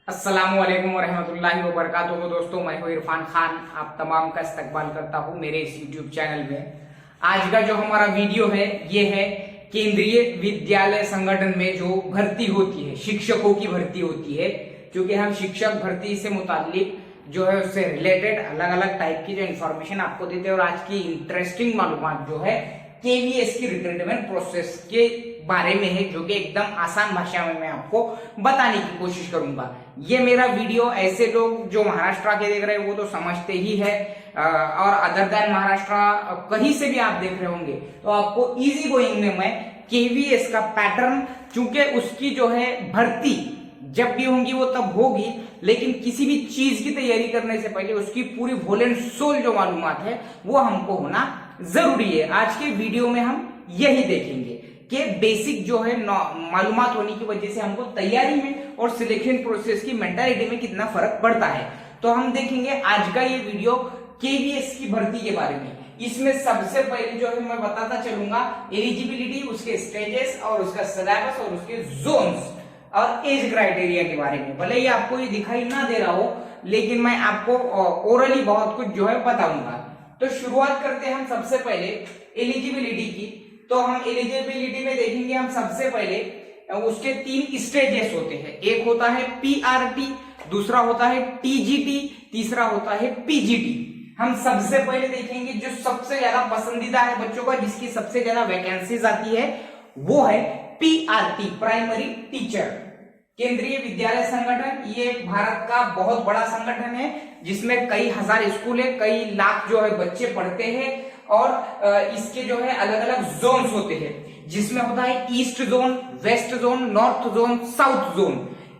अस्सलामुअलैकुम वरहमतुल्लाहि वबरकातुहू। दोस्तों, मैं हूँ इरफान खान, आप तमाम का इस्तकबाल करता हूँ मेरे इस यूट्यूब चैनल में। आज का जो हमारा वीडियो है ये है केंद्रीय विद्यालय संगठन में जो भर्ती होती है, शिक्षकों की भर्ती होती है। क्योंकि हम शिक्षक भर्ती से मुतालिक जो है उससे रिलेटेड अलग अलग टाइप की जो इन्फॉर्मेशन आपको देते हैं और आज की इंटरेस्टिंग मालूमात जो है केवीएस की रिक्रूटमेंट प्रोसेस के बारे में है, जो कि एकदम आसान भाषा में मैं आपको बताने की कोशिश करूंगा। ये मेरा वीडियो ऐसे लोग जो महाराष्ट्र के देख रहे हैं वो तो समझते ही है, और अदर देन महाराष्ट्र कहीं से भी आप देख रहे होंगे तो आपको इजी गोइंग में मैं केवीएस का पैटर्न, चूंकि उसकी जो है भर्ती जब भी होंगी वो तब होगी, लेकिन किसी भी चीज की तैयारी करने से पहले उसकी पूरी होल एंड सोल जो मालूमात है वो हमको होना जरूरी है। आज के वीडियो में हम यही देखेंगे कि बेसिक जो है मालूमात होने की वजह से हमको तैयारी में और सिलेक्शन प्रोसेस की मेंटालिटी में कितना फर्क पड़ता है। तो हम देखेंगे आज का ये वीडियो केवीएस की भर्ती के बारे में। इसमें सबसे पहले जो है मैं बताता चलूंगा एलिजिबिलिटी, उसके स्टेजेस और उसका सिलेबस और उसके जोन्स और एज क्राइटेरिया के बारे में। भले ही आपको ये दिखाई ना दे रहा हो, लेकिन मैं आपको ओरली बहुत कुछ जो है बताऊंगा। तो शुरुआत करते हैं हम सबसे पहले एलिजिबिलिटी की। तो हम एलिजिबिलिटी में देखेंगे हम सबसे पहले उसके 3 स्टेजेस होते हैं। एक होता है पीआरटी, दूसरा होता है टीजीटी, तीसरा होता है पीजीटी। हम सबसे पहले देखेंगे जो सबसे ज्यादा पसंदीदा है बच्चों का, जिसकी सबसे ज्यादा वैकेंसीज आती है, वो है पीआरटी, प्राइमरी टीचर। केंद्रीय विद्यालय संगठन ये भारत का बहुत बड़ा संगठन है जिसमें कई हजार स्कूल है, कई लाख जो है बच्चे पढ़ते हैं और इसके जो है अलग अलग जोन्स होते हैं, जिसमें होता है east zone, west zone, north zone, south zone.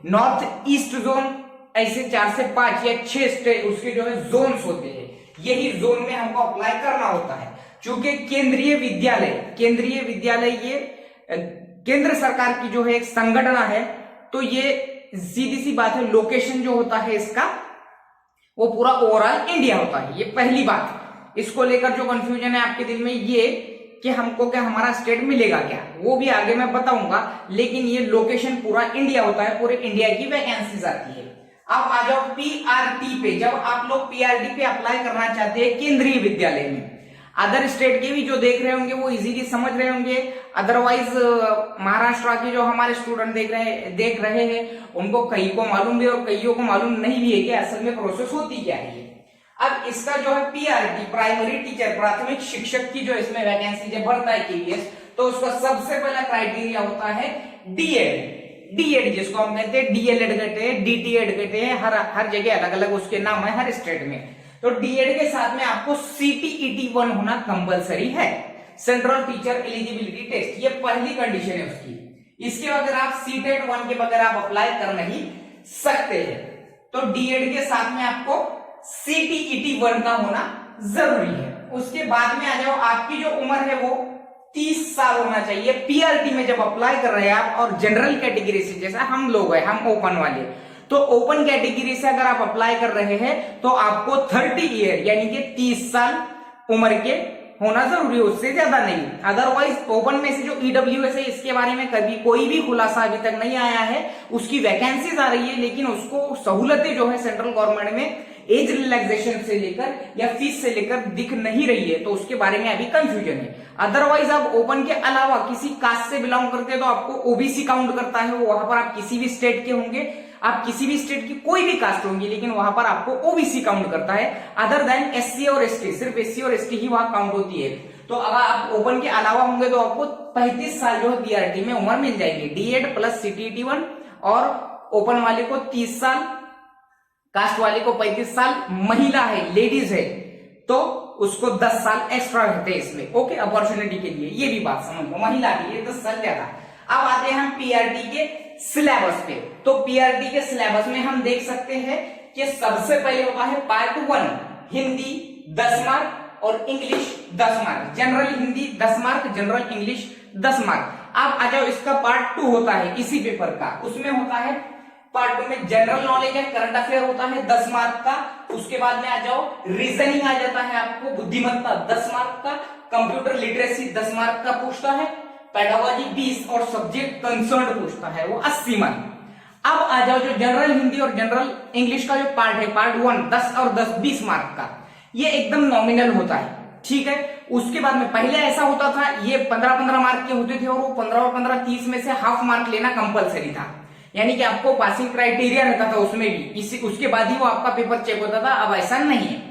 North east zone ऐसे 4 से 5 या 6 उसके जो है जोन्स होते हैं। यही जोन में हमको अप्लाई करना होता है। चूंकि केंद्रीय विद्यालय ये केंद्र सरकार की जो है एक संगठन है, तो ये सीधी सी बात है, लोकेशन जो होता है इसका वो पूरा ओवरऑल इंडिया होता है। ये पहली बात। इसको लेकर जो कंफ्यूजन है आपके दिल में ये कि हमको क्या हमारा स्टेट मिलेगा क्या, वो भी आगे मैं बताऊंगा, लेकिन ये लोकेशन पूरा इंडिया होता है, पूरे इंडिया की वैकेंसीज आती है। अब आ जाओ पीआरटी पे। जब आप लोग पीआरटी पे अप्लाई करना चाहते हैं केंद्रीय विद्यालय में, अदर स्टेट के भी जो देख रहे होंगे वो इजीली समझ रहे होंगे, अदरवाइज महाराष्ट्र के जो हमारे स्टूडेंट देख रहे हैं उनको कई को मालूम भी और कईयों को मालूम नहीं भी है कि असल में प्रोसेस होती क्या है। अब इसका जो है पीआरटी, प्राइमरी टीचर, प्राथमिक शिक्षक की जो इसमें वैकेंसी जब भरता है केवीएस, तो उसका सबसे पहला क्राइटेरिया होता है डीएड, जिसको हम कहते हैं डीएलएड कहते हैं, डीटीएड कहते हैं, हर जगह अलग अलग उसके नाम है हर स्टेट में। तो डीएड के साथ में आपको सीटीईटी 1 होना कंपलसरी है, सेंट्रल टीचर एलिजिबिलिटी टेस्ट, ये पहली कंडीशन है उसकी। इसके बगैर आप सीटेट 1 के बगैर आप अप्लाई कर नहीं सकते हैं। तो डीएड के साथ में आपको सीटीईटी 1 का होना जरूरी है। उसके बाद में आ जाओ, आपकी जो उम्र है वो 30 साल होना चाहिए पीआरटी में जब अप्लाई कर रहे हैं आप। और जनरल कैटेगरी से, जैसा हम लोग हैं, हम ओपन वाले, तो ओपन कैटेगरी से अगर आप अप्लाई कर रहे हैं तो आपको 30 ईयर यानी कि 30 साल उम्र के होना जरूरी है, उससे ज्यादा नहीं। अदरवाइज ओपन में से जो ईडब्ल्यूएस है इसके बारे में कभी कोई भी खुलासा अभी तक नहीं आया है। उसकी वैकेंसीज आ रही है, लेकिन उसको सहूलतें जो है सेंट्रल गवर्नमेंट में एज रिलैक्सेशन से लेकर या फीस से लेकर दिख नहीं रही है, तो उसके बारे में अभी कंफ्यूजन है। अदरवाइज आप ओपन के अलावा किसी कास्ट से बिलोंग करते हैं तो आपको ओबीसी काउंट करता है, वहां पर आप किसी भी स्टेट के होंगे, आप किसी भी स्टेट की कोई भी कास्ट होंगी, लेकिन वहां पर आपको ओबीसी काउंट करता है। अदर देन एससी और एसटी, सिर्फ एससी और एसटी ही वहां काउंट होती है। तो अगर आप ओपन के अलावा होंगे तो आपको 35 साल जो है पीआरटी में उम्र मिल जाएगी। डीएड प्लस सीटीईटी 1 और ओपन वाले को 30 साल, कास्ट वाले को 35 साल, महिला है, लेडीज है तो उसको 10 साल एक्स्ट्रा रहते हैं इसमें, ओके, अपॉर्चुनिटी के लिए। ये भी बात समझ लो, महिला के लिए 10 साल ज्यादा। अब आते हैं हम पीआरटी के सिलेबस पे। तो पीआरटी के सिलेबस में हम देख सकते हैं कि सबसे पहले होता है पार्ट 1 हिंदी 10 मार्क और English 10 mark. General Hindi 10 mark, general English 10 mark. अब आ जाओ, इसका पार्ट 2 होता है इसी पेपर का, उसमें होता है पार्ट 2 में जनरल नॉलेज है, करंट अफेयर होता है 10 मार्क का। उसके बाद में आ जाओ रीजनिंग आ जाता है आपको, बुद्धिमत्ता 10 मार्क का, कंप्यूटर लिटरेसी 10 मार्क का पूछता है, पेडागोजी 20 और सब्जेक्ट कंसर्न पूछता है वो 80 मार्क। अब आ जाओ जो जनरल हिंदी और जनरल इंग्लिश का जो पार्ट है, पार्ट 1 10 और 10 20 मार्क का, ये एकदम नॉमिनल होता है, ठीक है। उसके बाद में पहले ऐसा होता था, ये 15-15 मार्क के होते थे और वो 15 और 15 30 में से हाफ मार्क लेना कंपलसरी था, यानी कि आपको पासिंग क्राइटेरिया रहता था उसमें भी, इसी उसके बाद ही वो आपका पेपर चेक होता था। अब ऐसा नहीं है,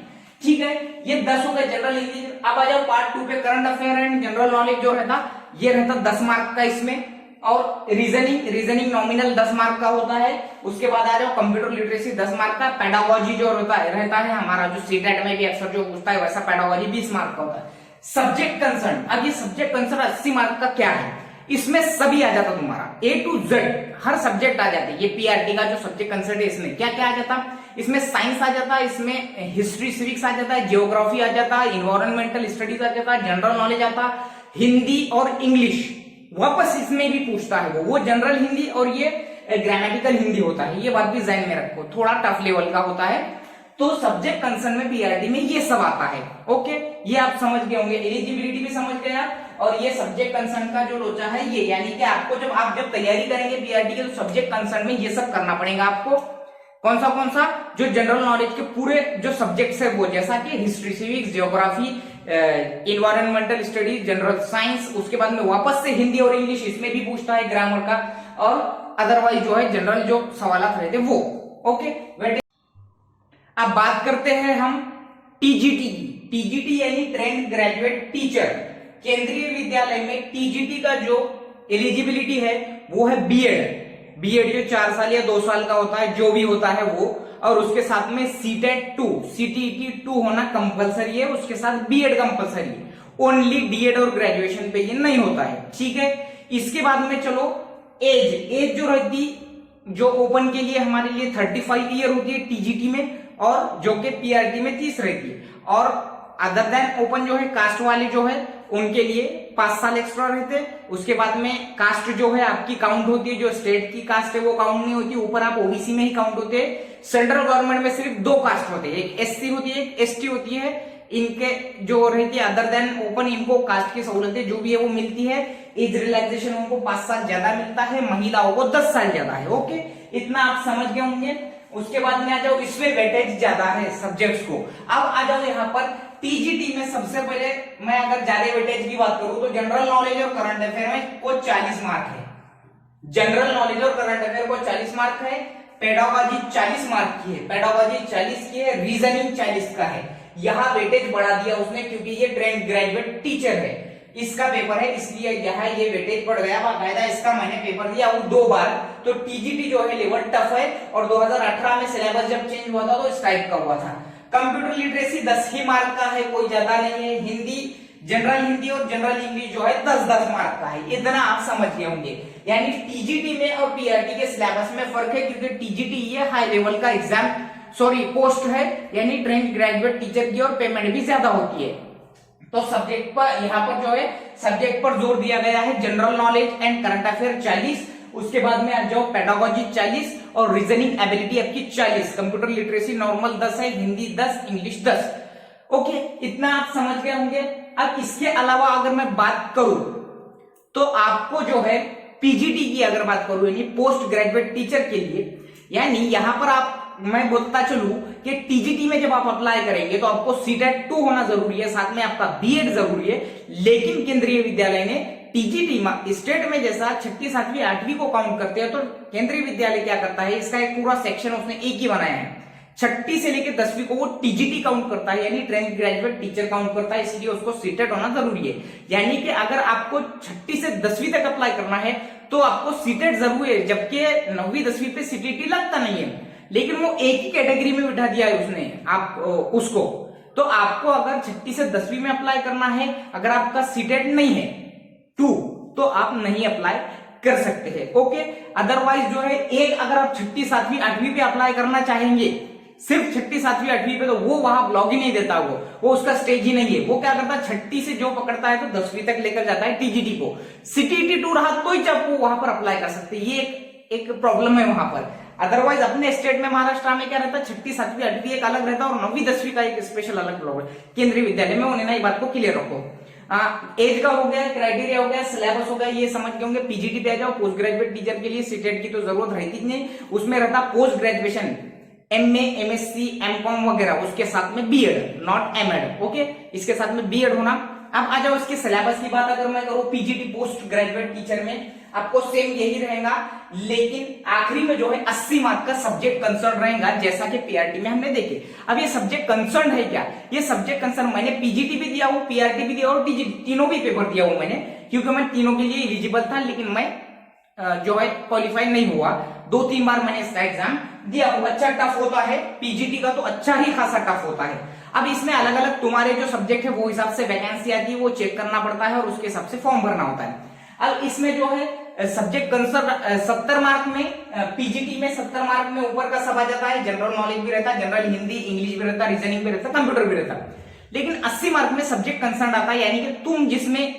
ठीक है। ये 10 हो गए जनरल इंग्लिश। अब आ जाओ पार्ट 2 पे, current affair and general knowledge जो रहता, ये रहता 10 मार्क का इसमें, और रीजनिंग नॉमिनल 10 मार्क का होता है। उसके बाद आ जाओ कंप्यूटर लिटरेसी 10 मार्क का। पेडागोजी जो रहता है हमारा, जो सीटेट में भी अक्सर जो पूछता है वैसा पेडागोजी 20 मार्क का होता है। सब्जेक्ट कंसर्न, अब ये सब्जेक्ट कंसर्न 80 मार्क का क्या है, इसमें सभी आ जाता तुम्हारा A to Z, हर सब्जेक्ट आ जाते। ये पीआरटी का जो सब्जेक्ट कंसर्न है, इसमें क्या क्या आ जाता, इसमें साइंस आ जाता है, इसमें हिस्ट्री सिविक्स आ जाता है, जियोग्राफी आ जाता है, इन्वायरमेंटल स्टडीज आ जाता है, जनरल नॉलेज आता, हिंदी और इंग्लिश वापस इसमें भी पूछता है वो जनरल हिंदी और ये ग्रामेटिकल हिंदी होता है। ये बात भी ध्यान में रखो, थोड़ा टफ लेवल का होता है। तो सब्जेक्ट कंसर्न में पीआरटी में ये सब आता है, ओके। ये आप समझ गए होंगे, एलिजिबिलिटी भी समझ गए आप, और ये सब्जेक्ट कंसर्न का जो लोचा है ये, यानी कि आपको जब तैयारी करेंगे पीआरटी के, तो सब्जेक्ट कंसर्न में ये सब करना पड़ेगा आपको। कौन सा जो जनरल नॉलेज के पूरे जो सब्जेक्ट्स है वो, जैसा कि history civics geography environmental studies general science, उसके बाद में वापस से हिंदी और इंग्लिश इसमें भी पूछता है ग्रामर का, और अदरवाइज जो है जनरल जो सवाल रहते वो, ओके। अब बात करते हैं हम टीजीटी यानी ट्रेंड ग्रेजुएट टीचर। केंद्रीय विद्यालय में टीजीटी का जो एलिजिबिलिटी है वो है बीएड जो 4 साल या 2 साल का होता है, जो भी होता है वो, और उसके साथ में सीटेट 2 सीटीटी 2 होना कंपलसरी है, उसके साथ बीएड कंपलसरी है। ओनली डीएड और ग्रेजुएशन पे ये नहीं होता है, ठीक है। इसके बाद में चलो एज जो रहती, जो ओपन के लिए हमारे लिए 35 ईयर होती है टीजीटी में, और जो कि पीआरटी में 30 रहती है। और अदर देन ओपन जो है कास्ट वाले जो है उनके लिए 5 साल एक्स्ट्रा रहते। उसके बाद में कास्ट जो है आपकी काउंट होती है, जो स्टेट की कास्ट है वो काउंट नहीं होती, ऊपर आप ओबीसी में ही काउंट होते हैं। सेंट्रल गवर्नमेंट में सिर्फ 2 कास्ट होते हैं, एक एससी होती है, एक एसटी होती है। इनके जो रहती है अदर देन ओपन, इनको कास्ट की सहूलतें जो भी है वो मिलती है। एज रिलैक्सेशन उनको 5 साल ज्यादा मिलता है, महिलाओं को 10 साल ज्यादा है, ओके। इतना आप समझ गए होंगे। उसके बाद में आ जाओ, इसमें वेटेज ज्यादा है सब्जेक्ट्स को। अब आ जाओ यहाँ पर टीजीटी में, सबसे पहले मैं अगर ज्यादा वेटेज की बात करूं तो जनरल नॉलेज और करंट अफेयर में को 40 मार्क है। जनरल नॉलेज और करंट अफेयर को 40 मार्क है। पेडागोजी 40 मार्क की है, पेडागोजी 40 की है, रीजनिंग 40 का है। यहाँ वेटेज बढ़ा दिया उसने क्योंकि ये ट्रेंड ग्रेजुएट टीचर है, इसका पेपर है, इसलिए यहाँ ये वेटेज बढ़ गया। बाकायदा इसका मैंने पेपर दिया वो 2 बार। तो टीजीटी जो है लेवल टफ है, और 2018 में सिलेबस जब चेंज हुआ था तो इस टाइप का हुआ था। कंप्यूटर लिटरेसी 10 ही मार्क का है, कोई ज्यादा नहीं है। हिंदी, जनरल हिंदी और जनरल इंग्लिश जो है 10-10 मार्क का है। इतना आप समझ गए होंगे। यानी टीजीटी में और पीआरटी के सिलेबस में फर्क है, क्योंकि टीजीटी ये हाई लेवल का एग्जाम पोस्ट है, यानी ट्रेंड ग्रेजुएट टीचर की, और पेमेंट भी ज्यादा होती है। तो सब्जेक्ट पर यहाँ पर जो है सब्जेक्ट पर जोर दिया गया है। General knowledge and current affair 40, उसके बाद में आ जाओ पेडागोजी 40 और रीजनिंग एबिलिटी आपकी 40। कंप्यूटर लिटरेसी नॉर्मल 10 है, हिंदी 10, इंग्लिश 10, ओके। इतना आप समझ गए होंगे। अब इसके अलावा अगर मैं बात करूं तो आपको जो है पीजीटी की अगर बात करूं, यानी पोस्ट ग्रेजुएट टीचर के लिए, यानी यहां पर आप, मैं बोलता चलूं कि टीजीटी में जब आप अप्लाई करेंगे तो आपको सीटेट 2 होना जरूरी है, साथ में आपका बीएड जरूरी है। लेकिन केंद्रीय विद्यालय ने टीजीटी में स्टेट में जैसा 6ठी 7वीं 8वीं को काउंट करते हैं, तो केंद्रीय विद्यालय क्या करता है, इसका एक पूरा सेक्शन उसने एक ही बनाया है। 6ठी से लेकर 10वीं को वो टीजीटी काउंट करता है, यानी ट्रेंड ग्रेजुएट टीचर काउंट करता है, इसलिए उसको सीटेट होना जरूरी है। यानी कि अगर आपको 6ठी से 10वीं तक अप्लाई करना है तो आपको सीटेट जरूरी है, जबकि 9वीं 10वीं पे सीटीटी लगता नहीं है। लेकिन वो एक ही कैटेगरी में बिठा दिया है उसने आप उसको। तो आपको अगर 6ठी से 10वीं में अप्लाई करना है, अगर आपका सीटेट नहीं है 2, तो आप नहीं अप्लाई कर सकते हैं, ओके। अदरवाइज जो है एक, अगर आप 6ठी 7वीं 8वीं पे अप्लाई करना चाहेंगे, सिर्फ 6ठी 7वीं 8वीं पे, तो वो वहां लॉग ही नहीं देता, वो उसका स्टेज ही नहीं है। वो क्या करता है, 6ठी से जो पकड़ता है तो 10वीं तक लेकर जाता है टीजीटी को। सीटीटी 2 रहा तो ही जब वो वहां पर अप्लाई कर सकते, ये एक प्रॉब्लम है वहां पर। अदरवाइज अपने स्टेट में महाराष्ट्र में क्या रहता है, 6ठी 7वीं 8वीं एक अलग रहता है, और 9वीं 10वीं का एक स्पेशल अलग प्रॉब्लम। केंद्रीय विद्यालय में उन्हें ना ये बात को क्लियर रखो। एज का हो गया, क्राइटेरिया हो गया, सिलेबस हो गया, ये समझ गए होंगे। पीजीटी पे आ जाओ। पोस्ट ग्रेजुएट टीचर के लिए सीटेट की तो जरूरत रहती नहीं, उसमें रहता post graduation, MA, MSc, MCom वगैरह, उसके साथ में बीएड, नॉट एमएड। ओके, इसके साथ में बीएड होना। अब आ जाओ इसके सिलेबस की बात अगर मैं करूं, पीजीटी पोस्ट ग्रेजुएट टीचर में आपको सेम यही रहेगा, लेकिन आखिरी में जो है 80 मार्क का सब्जेक्ट कंसर्न रहेगा, जैसा कि पीआरटी में हमने देखे। अब ये सब्जेक्ट कंसर्न है क्या? ये सब्जेक्ट कंसर्न मैंने पीजीटी भी दिया हूं, पीआरटी भी दिया और टीजीटी, तीनों भी पेपर दिया हूं मैंने, क्योंकि मैं तीनों के लिए एलिजिबल था, लेकिन मैं जो है क्वालिफाई नहीं हुआ। 2-3 बार मैंने इसका एग्जाम दिया हूं। अच्छा टफ होता है पीजीटी का, तो अच्छा ही खासा टफ होता है। अब इसमें अलग अलग तुम्हारे जो सब्जेक्ट है वो हिसाब से वैकेंसी आती है, वो चेक करना पड़ता है और उसके हिसाब से फॉर्म भरना होता है। अब इसमें जो है सब्जेक्ट कंसर्न 70 मार्क में, पीजीटी में 70 मार्क में ऊपर का सब आ जाता है। जनरल नॉलेज भी रहता है, जनरल हिंदी इंग्लिश भी रहता है, रीजनिंग भी रहता है, कंप्यूटर भी रहता है। लेकिन 80 मार्क में सब्जेक्ट कंसर्न आता है, यानी कि तुम जिसमें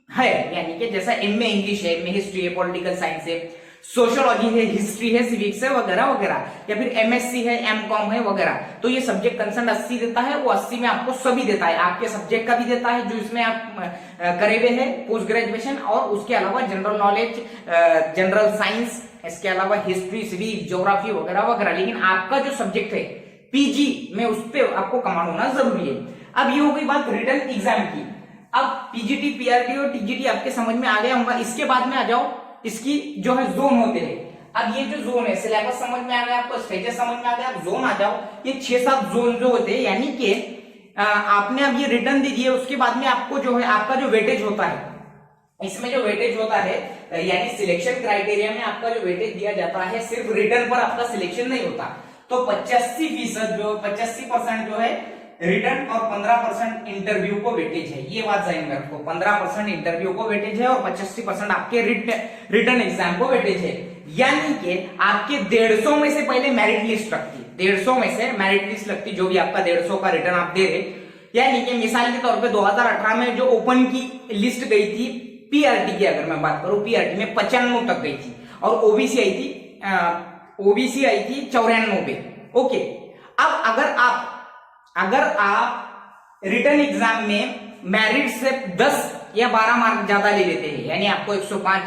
है, यानी कि जैसा एमए इंग्लिश है, एमए हिस्ट्री है, पॉलिटिकल साइंस है, सोशियोलॉजी है, हिस्ट्री है, सिविक्स है वगैरह वगैरह, या फिर एमएससी है, एमकॉम है वगैरह, तो ये सब्जेक्ट कंसर्न 80 देता है। वो 80 में आपको सभी देता है, आपके सब्जेक्ट का भी देता है जो इसमें आप करे हुए हैं पोस्ट ग्रेजुएशन, और उसके अलावा जनरल नॉलेज, जनरल साइंस, इसके अलावा हिस्ट्री, सिविक्स, ज्योग्राफी वगैरह वगैरह। लेकिन आपका जो सब्जेक्ट है पीजी में, उस पर आपको कमांड होना जरूरी है। अब ये हो गई बात रिटन एग्जाम की। अब पीजीटी, पीआरटी और टीजीटी आपके समझ में आ गया होगा। इसके बाद में आ जाओ, इसकी जो है जोन होते हैं। अब ये जो जोन है, सिलेबस समझ में आ गया आपको, स्टेजेस समझ में आ गया, अब जोन आ जाओ। ये 6-7 जोन जो होते हैं, यानी कि आपने अब ये रिटर्न दे दिए, उसके बाद में आपको जो है आपका जो वेटेज होता है, इसमें जो वेटेज होता है, यानी सिलेक्शन क्राइटेरिया में आपका जो वेटेज दिया जाता है, सिर्फ रिटर्न पर आपका सिलेक्शन नहीं होता। तो 85% जो है रिटर्न और 15% इंटरव्यू को वेटेज है। ये बात ध्यान में रखो, 15% इंटरव्यू को वेटेज है और 85% आपके रिटर्न एग्जाम को वेटेज है। यानी कि आपके 150 में से पहले मेरिट लिस्ट लगती, 150 में से मेरिट लिस्ट लगती, जो भी आपका 150 का रिटर्न आप दे रहे। यानी कि मिसाल के तौर पे 2018 में जो ओपन की लिस्ट गई थी पीआरटी की, अगर मैं बात करूं, पीआरटी में 95 तक गई थी और ओबीसी आई थी 94 पे। ओके, अब अगर आप रिटर्न एग्जाम में मेरिट से 10 या 12 मार्क ज्यादा ले लेते हैं, यानी आपको 105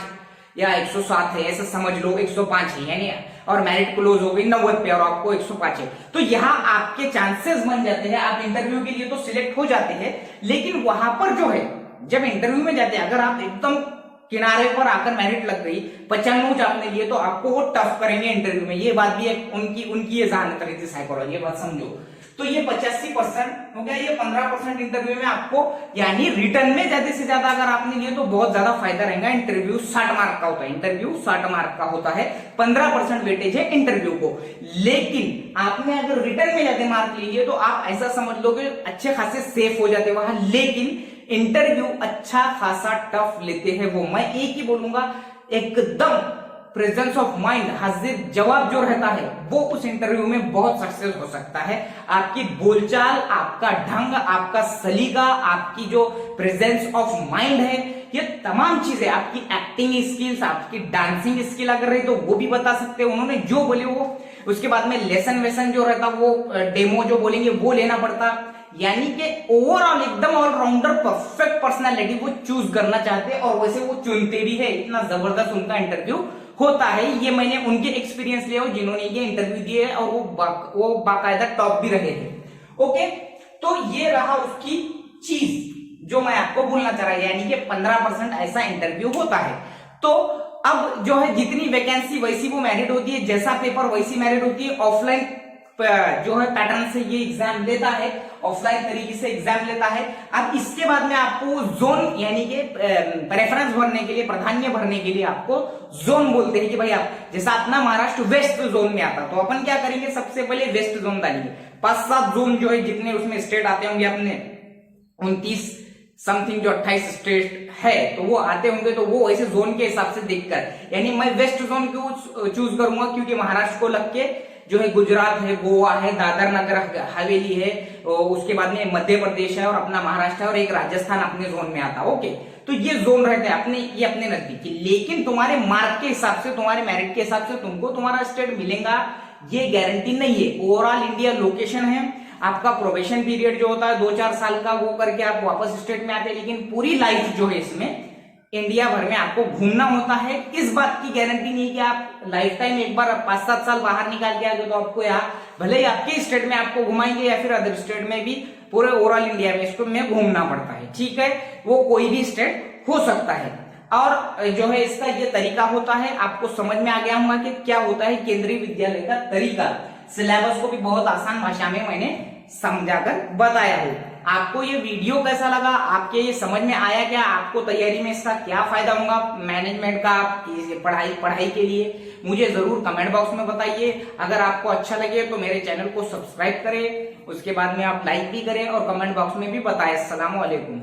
या 107 है, ऐसा समझ लो 105 है, यानी और मेरिट क्लोज हो गई 90 पे और आपको 105 है, तो यहाँ आपके चांसेस बन जाते हैं, आप इंटरव्यू के लिए तो सिलेक्ट हो जाते हैं। लेकिन वहां पर जो है, जब इंटरव्यू में जाते हैं, अगर आप एकदम किनारे पर आकर मेरिट लग गई, 95 आपने लिए, तो आपको वो टफ करेंगे इंटरव्यू में। ये बात भी एक उनकी ये जहानत रहती है, साइकोलॉजी, ये बात समझो। तो ये 85% हो गया, ये 15% इंटरव्यू में आपको, यानी रिटर्न में ज्यादा से ज्यादा अगर आपने लिए तो बहुत ज्यादा फायदा रहेगा। इंटरव्यू 60 मार्क का होता है, इंटरव्यू 60 मार्क का होता है, 15% वेटेज है इंटरव्यू को। लेकिन आपने अगर रिटर्न में ज्यादा मार्क लिए तो आप ऐसा समझ लो कि अच्छे खासे सेफ हो जाते वहां, लेकिन इंटरव्यू अच्छा खासा टफ लेते हैं वो। मैं एक ही बोलूंगा, एकदम प्रेजेंस ऑफ माइंड, हाजिर जवाब जो रहता है वो उस इंटरव्यू में बहुत सक्सेस हो सकता है। आपकी बोलचाल, आपका ढंग, आपका सलीका, आपकी जो प्रेजेंस ऑफ माइंड है, ये तमाम चीजें, आपकी एक्टिंग स्किल्स, आपकी डांसिंग स्किल अगर रही तो वो भी बता सकते हैं। उन्होंने जो बोले वो, उसके बाद में लेसन वेसन जो रहता वो डेमो जो बोलेंगे वो लेना पड़ता। यानी कि ओवरऑल एकदम ऑलराउंडर परफेक्ट पर्सनालिटी वो चूज करना चाहते हैं और वैसे वो चुनते भी है। इतना जबरदस्त उनका इंटरव्यू होता है। ये मैंने उनके एक्सपीरियंस लिया हो जिन्होंने ये इंटरव्यू दिए और वो बाकायदा टॉप भी रहे थे। ओके, तो ये रहा उसकी चीज जो मैं आपको बोलना चाह रहा हूं, यानी कि 15% ऐसा इंटरव्यू होता है। तो अब जो है जितनी वैकेंसी वैसी वो मेरिट होती है, जैसा पेपर वैसी मेरिट होती है। ऑफलाइन जो है पैटर्न से ये एग्जाम लेता है, ऑफलाइन तरीके से एग्जाम लेता है। अब इसके बाद में आपको जोन, यानी कि प्रेफरेंस भरने के लिए, प्राधान्य भरने के लिए आपको जोन बोलते हैं कि भाई आप, जैसा अपना महाराष्ट्र वेस्ट जोन में आता, तो अपन क्या करेंगे, सबसे पहले वेस्ट जोन डालेंगे। 5-7 जोन जो है जितने उसमें स्टेट आते होंगे अपने 29 समथिंग जो 28 स्टेट है, तो वो आते होंगे, तो वो ऐसे जोन के हिसाब से देखकर, यानी मैं वेस्ट जोन क्यों चूज करूंगा, क्योंकि महाराष्ट्र को लग के जो है गुजरात है, गोवा है, दादर नगर हवेली है, उसके बाद में मध्य प्रदेश है और अपना महाराष्ट्र है और एक राजस्थान अपने जोन में आता। ओके, तो ये जोन रहते हैं अपने, ये अपने नजदीकी। लेकिन तुम्हारे मार्क के हिसाब से, तुम्हारे मेरिट के हिसाब से तुमको तुम्हारा स्टेट मिलेगा ये गारंटी नहीं है। ओवरऑल इंडिया लोकेशन है। आपका प्रोबेशन पीरियड जो होता है 2-4 साल का, वो करके आप वापस स्टेट में आते हैं, लेकिन पूरी लाइफ जो है इसमें इंडिया भर में आपको घूमना होता है। इस बात की गारंटी नहीं कि आप लाइफ टाइम एक बार 5-7 साल बाहर निकाल के आ गए तो आपको यहाँ भले ही आपके स्टेट में आपको घुमाएंगे या फिर अदर स्टेट में भी, पूरे ओवरऑल इंडिया में इसको में घूमना पड़ता है। ठीक है, वो कोई भी स्टेट हो सकता है। और जो है इसका ये तरीका होता है, आपको समझ में आ गया होगा कि क्या होता है केंद्रीय विद्यालय का तरीका। सिलेबस को भी बहुत आसान भाषा में मैंने समझाकर बताया है। आपको ये वीडियो कैसा लगा, आपके ये समझ में आया क्या, आपको तैयारी में इसका क्या फायदा होगा मैनेजमेंट का पढ़ाई के लिए, मुझे जरूर कमेंट बॉक्स में बताइए। अगर आपको अच्छा लगे तो मेरे चैनल को सब्सक्राइब करें, उसके बाद में आप लाइक भी करें और कमेंट बॉक्स में भी बताएं। अस्सलाम वालेकुम।